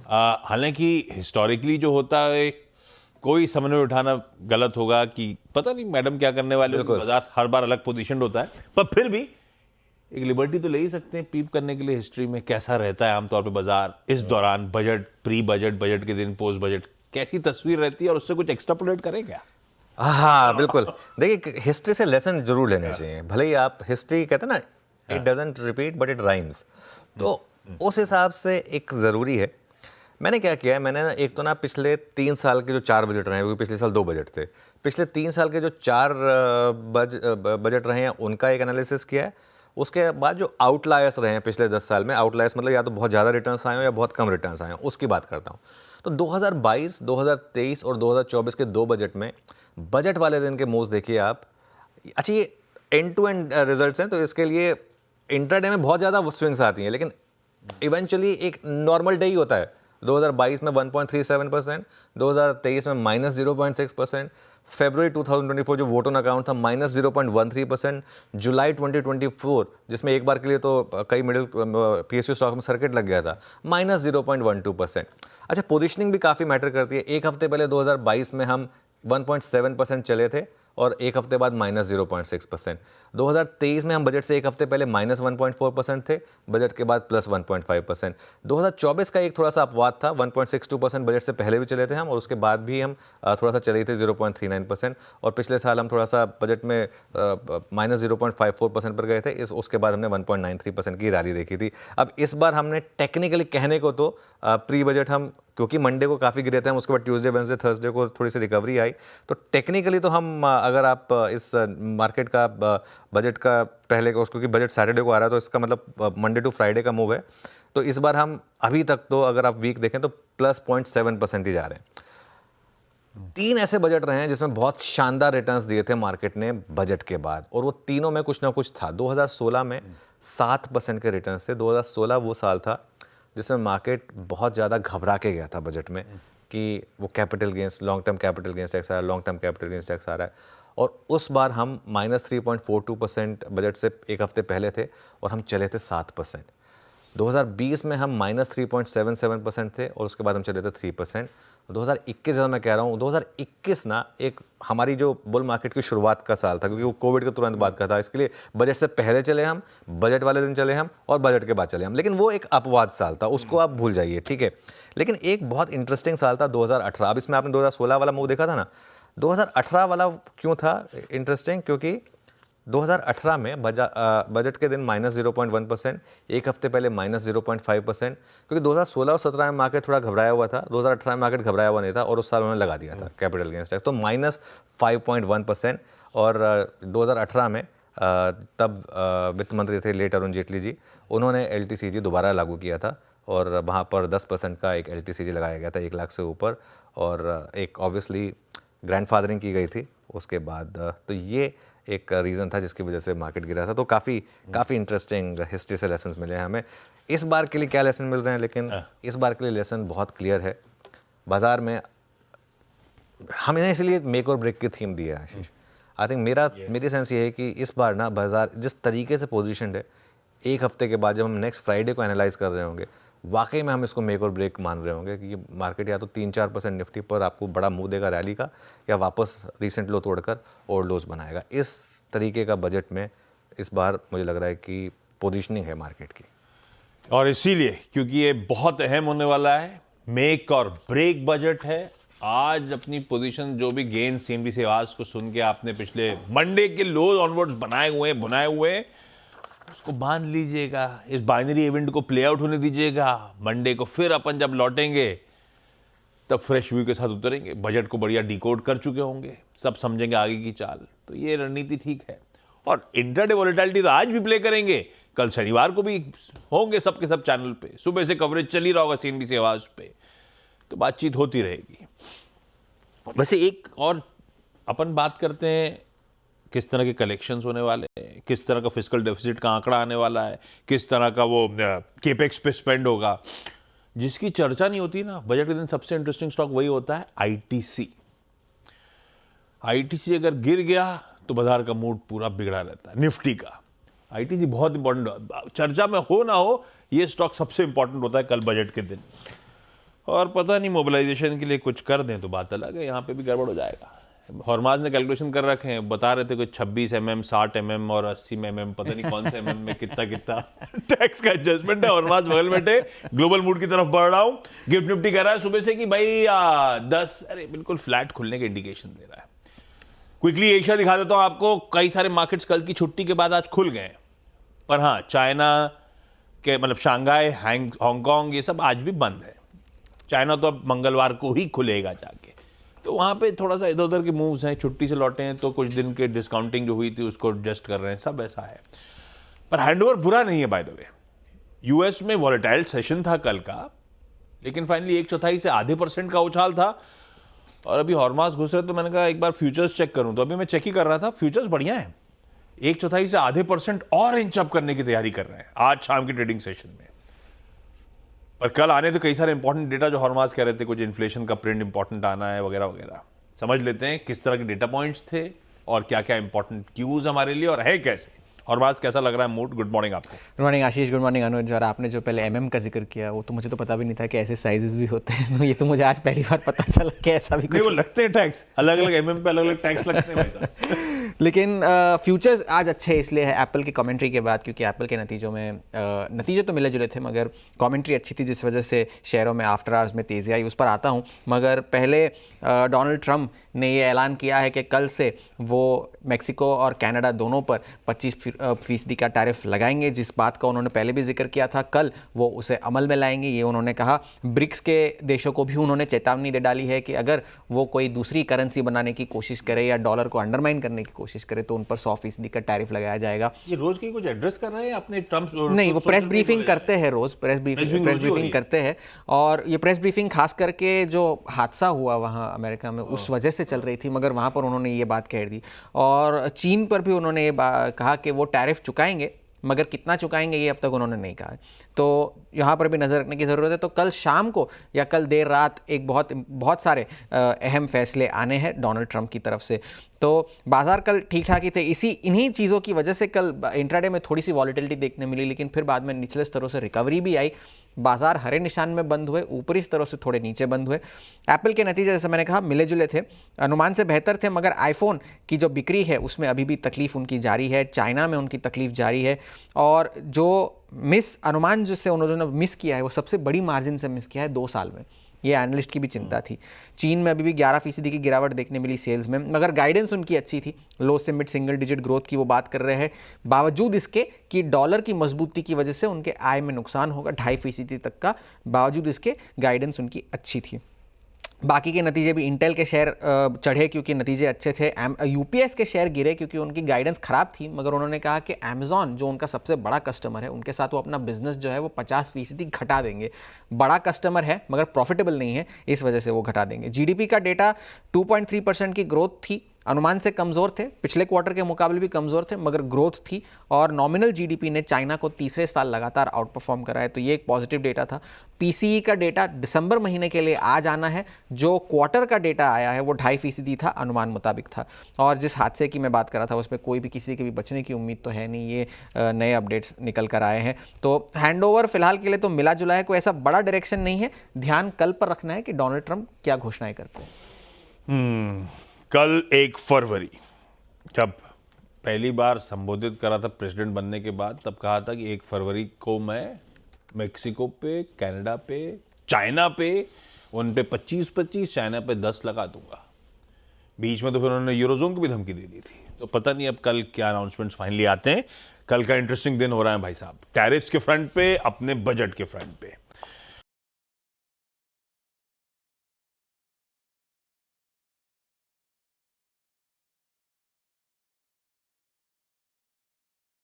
हालांकि हिस्टोरिकली जो होता है कोई समन्वय उठाना गलत होगा कि पता नहीं मैडम क्या करने वाले हो, बाजार हर बार अलग पोजीशन होता है, पर फिर भी एक लिबर्टी तो ले ही सकते हैं पीप करने के लिए हिस्ट्री में कैसा रहता है आमतौर पे बाजार इस दौरान, बजट, प्री बजट, बजट के दिन, पोस्ट बजट, कैसी तस्वीर रहती है और उससे कुछ एक्स्ट्रापोलेट करें क्या? हाँ बिल्कुल। देखिए, हिस्ट्री से लेसन जरूर लेने चाहिए। भले ही आप हिस्ट्री कहते हैं ना, it doesn't repeat but it rhymes, तो उस हिसाब से एक ज़रूरी है। मैंने क्या किया है, मैंने एक तो ना पिछले 3 साल के जो 4 बजट रहे हैं, क्योंकि पिछले साल 2 बजट थे, पिछले 3 साल के जो 4 बजट रहे हैं उनका एक एनालिसिस किया है। उसके बाद जो आउटलायर्स रहे हैं पिछले 10 साल में, आउटलायर्स मतलब या तो बहुत ज़्यादा रिटर्न्स आए हो या बहुत कम रिटर्न्स आए हो, उसकी बात करता हूँ। तो 2022, 2023 और 2024 के 2 बजट में बजट वाले दिन के मूव्स देखिए आप। अच्छा, ये एंड टू एंड रिजल्ट्स हैं, तो इसके लिए इंट्राडे में बहुत ज़्यादा स्विंग्स आती हैं, लेकिन इवेंचुअली एक नॉर्मल डे ही होता है। 2022 में 1.37%, 2023 में -0.6%, फरवरी 2024 जो वोट ऑन अकाउंट था -0.13%, जुलाई 2024 जिसमें एक बार के लिए तो कई मिडिल PSU स्टॉक में सर्किट लग गया था, -0.12%। अच्छा, पोजीशनिंग भी काफ़ी मैटर करती है। एक हफ्ते पहले 2022 में हम 1.7% चले थे और एक हफ्ते बाद -0.6%। 2023 में हम बजट से एक हफ्ते पहले -1.4% थे, बजट के बाद +1.5%। 2024 का एक थोड़ा सा अपवाद था, 1.62% बजट से पहले भी चले थे हम, और उसके बाद भी हम थोड़ा सा चले थे 0.39%, और पिछले साल हम थोड़ा सा बजट में -0.54% पर गए थे। उसके बाद हमने 1.93% की रैली देखी थी। अब इस बार हमने टेक्निकली कहने को तो प्री बजट हम, क्योंकि मंडे को काफ़ी गिरे थे हम, उसके बाद ट्यूसडे, वेडनेसडे, थर्सडे को थोड़ी सी रिकवरी आई, तो टेक्निकली तो हम, अगर आप इस मार्केट का बजट का पहले को, क्योंकि बजट सैटरडे को आ रहा है, तो इसका मतलब मंडे टू फ्राइडे का मूव है, तो इस बार हम अभी तक तो अगर आप वीक देखें तो +0.7% ही जा रहे हैं। 3 ऐसे बजट रहे हैं जिसमें बहुत शानदार रिटर्न्स दिए थे मार्केट ने बजट के बाद, और वो तीनों में कुछ ना कुछ था। 2016 में 7% के रिटर्न्स थे। 2016 वो साल था जिसमें मार्केट बहुत ज़्यादा घबरा के गया था बजट में कि वो capital gains, long term capital gains tax आ रहा है, long term capital gains tax आ रहा है, और उस बार हम -3.42% बजट से एक हफ्ते पहले थे और हम चले थे 7%। 2020 में हम -3.77% थे और उसके बाद हम चले थे 3%। 2021 जब मैं कह रहा हूँ, 2021 ना एक हमारी जो बुल मार्केट की शुरुआत का साल था, क्योंकि वो कोविड के तुरंत बाद का था, इसके लिए बजट से पहले चले हम, बजट वाले दिन चले हम, और बजट के बाद चले हम, लेकिन वो एक अपवाद साल था, उसको आप भूल जाइए, ठीक है। लेकिन एक बहुत इंटरेस्टिंग साल था 2018। अब इसमें आपने 2016 वाला मूव देखा था ना, 2018 वाला क्यों था इंटरेस्टिंग, क्योंकि 2018 में बजट के दिन -0.1%, एक हफ्ते पहले -0.5%, क्योंकि 2016 और 17 में मार्केट थोड़ा घबराया हुआ था, 2018 में मार्केट घबराया हुआ नहीं था, और उस साल उन्होंने लगा दिया था कैपिटल गेंस टैक्स, तो -5.1%। और 2018 में तब वित्त मंत्री थे लेट अरुण जेटली जी, उन्होंने LTCG दोबारा लागू किया था, और वहाँ पर 10% का एक LTCG लगाया गया था 1 लाख से ऊपर, और एक ऑब्वियसली ग्रैंडफादरिंग की गई थी उसके बाद। तो ये एक रीज़न था जिसकी वजह से मार्केट गिरा था। तो काफ़ी इंटरेस्टिंग हिस्ट्री से लेसन्स मिले हैं हमें। इस बार के लिए क्या लेसन मिल रहे हैं, लेकिन इस बार के लिए लेसन बहुत क्लियर है। बाजार में हमने इसलिए मेक और ब्रेक की थीम दी है आशीष। आई थिंक मेरी सेंस ये है कि इस बार ना बाजार जिस तरीके से पोजीशन है, एक हफ्ते के बाद जब हम नेक्स्ट फ्राइडे को एनालाइज कर रहे होंगे, वाकई में हम इसको मेक और ब्रेक मान रहे होंगे कि मार्केट या तो 3-4% निफ्टी पर आपको बड़ा मुंह देगा रैली का, या वापस रीसेंट लो तोड़कर और लोज बनाएगा। इस तरीके का बजट में इस बार मुझे लग रहा है कि पोजीशनिंग है मार्केट की, और इसीलिए क्योंकि ये बहुत अहम होने वाला है, मेक और ब्रेक बजट है। आज अपनी पोजीशन जो भी गेन CMD से आवाज को सुन के आपने पिछले मंडे के लोज ऑनवर्ड्स बनाए हुए उसको बांध लीजिएगा, इस बाइनरी इवेंट को प्ले आउट होने दीजिएगा। मंडे को फिर अपन जब लौटेंगे तब फ्रेश व्यू के साथ उतरेंगे, बजट को बढ़िया डिकोड कर चुके होंगे, सब समझेंगे आगे की चाल। तो ये रणनीति ठीक है, और इंट्राडे वोलेटिलिटी तो आज भी प्ले करेंगे, कल शनिवार को भी होंगे सबके सब चैनल पे, सुबह से कवरेज चल ही रहा होगा CNBC से आवाज पे, तो बातचीत होती रहेगी। वैसे एक और अपन बात करते हैं, किस तरह के कलेक्शंस होने वाले हैं, किस तरह का फिस्कल डेफिसिट का आंकड़ा आने वाला है, किस तरह का वो केपेक्स पे स्पेंड होगा, जिसकी चर्चा नहीं होती ना बजट के दिन। सबसे इंटरेस्टिंग स्टॉक वही होता है ITC। ITC अगर गिर गया तो बाजार का मूड पूरा बिगड़ा रहता है। निफ्टी का ITC बहुत इंपॉर्टेंट, चर्चा में हो ना हो ये स्टॉक सबसे इंपॉर्टेंट होता है कल बजट के दिन। और पता नहीं मोबिलाइजेशन के लिए कुछ कर दें तो बात अलग है, यहाँ पे भी गड़बड़ हो जाएगा। हॉर्माज ने कैलकुलेशन कर रखे हैं, बता रहे थे कुछ 26 mm, 60 mm और 80 mm, पता नहीं कौन से mm में कितना कितना टैक्स का एडजस्टमेंट है। हॉर्माज बगल बैठे ग्लोबल मूड की तरफ बढ़ रहा हूं। गिफ्ट निफ्टी कह रहा है सुबह से कि भाई 10, अरे बिल्कुल फ्लैट खुलने के इंडिकेशन दे रहा है। क्विकली एशिया दिखा देता हूं आपको। कई सारे मार्केट्स कल की छुट्टी के बाद आज खुल गए, पर हाँ चाइना के मतलब शंघाई, हांगकांग ये सब आज भी बंद है। चाइना तो अब मंगलवार को ही खुलेगा जाके, तो वहाँ पे थोड़ा सा इधर उधर के मूव्स हैं। छुट्टी से लौटे हैं तो कुछ दिन के डिस्काउंटिंग जो हुई थी उसको एडजस्ट कर रहे हैं, सब ऐसा है। पर हैंडओवर बुरा नहीं है बाय द वे। यूएस में वॉलेटाइल सेशन था कल का, लेकिन फाइनली 1/4 से आधे % का उछाल था। और अभी हॉर्माज घुसे तो मैंने कहा एक बार फ्यूचर्स चेक करूं, तो अभी मैं चेक ही कर रहा था, फ्यूचर्स बढ़िया है। 1/4 से आधे % और इंच अप करने की तैयारी कर रहे हैं आज शाम की ट्रेडिंग सेशन में। पर कल आने तो कई सारे इंपॉर्टेंट डेटा जो हॉर्माज कह रहे थे, कुछ इन्फ्लेशन का प्रिंट इंपॉर्टेंट आना है वगैरह वगैरह। समझ लेते हैं किस तरह के डेटा पॉइंट्स थे और क्या क्या इंपॉर्टेंट क्यूज हमारे लिए और है कैसे। हॉर्माज कैसा लग रहा है मूड? गुड मॉर्निंग आपको। गुड मॉर्निंग आशीष, गुड मॉर्निंग अनुज। और आपने जो पहले एमएम का जिक्र किया वो तो मुझे तो पता भी नहीं था कि ऐसे साइजेस भी होते हैं, तो ये तो मुझे आज पहली बार पता चला कि ऐसा भी कुछ। वो लगते हैं टैक्स, अलग अलग एमएम पे अलग अलग टैक्स लगते हैं भाई साहब। लेकिन फ्यूचर्स आज अच्छे इसलिए है एप्पल की कमेंट्री के बाद, क्योंकि एप्पल के नतीजों में नतीजे तो मिले जुले थे मगर कमेंट्री अच्छी थी, जिस वजह से शेयरों में आफ्टर आवर्स में तेज़ी आई। उस पर आता हूँ, मगर पहले डोनाल्ड ट्रंप ने ये ऐलान किया है कि कल से वो मेक्सिको और कनाडा दोनों पर 25% का टैरिफ लगाएंगे। जिस बात का उन्होंने पहले भी जिक्र किया था, कल वो उसे अमल में लाएंगे, ये उन्होंने कहा। ब्रिक्स के देशों को भी उन्होंने चेतावनी दे डाली है कि अगर वो कोई दूसरी करेंसी बनाने की कोशिश करे या डॉलर को अंडरमाइन करने की कोशिश करे तो उन पर 100% का टैरिफ लगाया जाएगा। ये रोज की कुछ एड्रेस कर रहे हैं अपने ट्रंप? नहीं, वो प्रेस ब्रीफिंग करते हैं रोज, प्रेस ब्रीफिंग करते हैं। और ये प्रेस ब्रीफिंग खास करके जो हादसा हुआ वहाँ अमेरिका में उस वजह से चल रही थी, मगर वहाँ पर उन्होंने ये बात कह दी। और चीन पर भी उन्होंने ये कहा कि वो टैरिफ चुकाएंगे, मगर कितना चुकाएंगे ये अब तक उन्होंने नहीं कहा। तो यहाँ पर भी नज़र रखने की ज़रूरत है। तो कल शाम को या कल देर रात एक बहुत सारे अहम फैसले आने हैं डोनाल्ड ट्रंप की तरफ से। तो बाजार कल ठीक ठाक ही थे, इन्हीं चीज़ों की वजह से कल इंट्राडे में थोड़ी सी वॉलीटिलिटी देखने मिली, लेकिन फिर बाद में निचले स्तरों से रिकवरी भी आई। बाजार हरे निशान में बंद हुए, ऊपरी स्तरों से थोड़े नीचे बंद हुए। एप्पल के नतीजे जैसे मैंने कहा मिले जुले थे, अनुमान से बेहतर थे, मगर आईफोन की जो बिक्री है उसमें अभी भी तकलीफ उनकी जारी है। चाइना में उनकी तकलीफ जारी है, और जो अनुमान जिससे उन्होंने मिस किया है वो सबसे बड़ी मार्जिन से मिस किया है 2 साल में। ये एनालिस्ट की भी चिंता थी। चीन में अभी भी 11% की गिरावट देखने मिली सेल्स में, मगर गाइडेंस उनकी अच्छी थी, लो से मिड सिंगल डिजिट ग्रोथ की वो बात कर रहे हैं, बावजूद इसके कि डॉलर की मजबूती की वजह से उनके आय में नुकसान होगा 2.5% तक का, बावजूद इसके गाइडेंस उनकी अच्छी थी। बाकी के नतीजे भी, इंटेल के शेयर चढ़े क्योंकि नतीजे अच्छे थे। यूपीएस के शेयर गिरे क्योंकि उनकी गाइडेंस ख़राब थी, मगर उन्होंने कहा कि अमेज़ॉन जो उनका सबसे बड़ा कस्टमर है उनके साथ वो अपना बिजनेस जो है वो 50% घटा देंगे। बड़ा कस्टमर है मगर प्रॉफिटेबल नहीं है, इस वजह से वो घटा देंगे। जीडीपी का डेटा 2.3% की ग्रोथ थी, अनुमान से कमज़ोर थे, पिछले क्वार्टर के मुकाबले भी कमज़ोर थे, मगर ग्रोथ थी। और नॉमिनल जीडीपी ने चाइना को तीसरे साल लगातार आउट परफॉर्म करा है, तो ये एक पॉजिटिव डेटा था। पीसीई का डेटा दिसंबर महीने के लिए आ जाना है, जो क्वार्टर का डेटा आया है वो 2.5% था, अनुमान मुताबिक था। और जिस हादसे की मैं बात कर रहा था उसमें कोई भी किसी के भी बचने की उम्मीद तो है नहीं, ये नए अपडेट्स निकल कर आए हैं। तो हैंडओवर फिलहाल के लिए तो मिला जुला है, कोई ऐसा बड़ा डायरेक्शन नहीं है। ध्यान कल पर रखना है कि डोनाल्ड ट्रंप क्या घोषणाएं करते हैं। कल 1 फरवरी जब पहली बार संबोधित करा था प्रेसिडेंट बनने के बाद, तब कहा था कि 1 फरवरी को मैं मेक्सिको पे, कनाडा पे, चाइना पे, उन पे 25-25, चाइना पे 10 लगा दूंगा। बीच में तो फिर उन्होंने यूरोजोन को भी धमकी दे दी थी। तो पता नहीं अब कल क्या अनाउंसमेंट्स फाइनली आते हैं। कल का इंटरेस्टिंग दिन हो रहा है भाई साहब, टैरिफ्स के फ्रंट पे, अपने बजट के फ्रंट पे।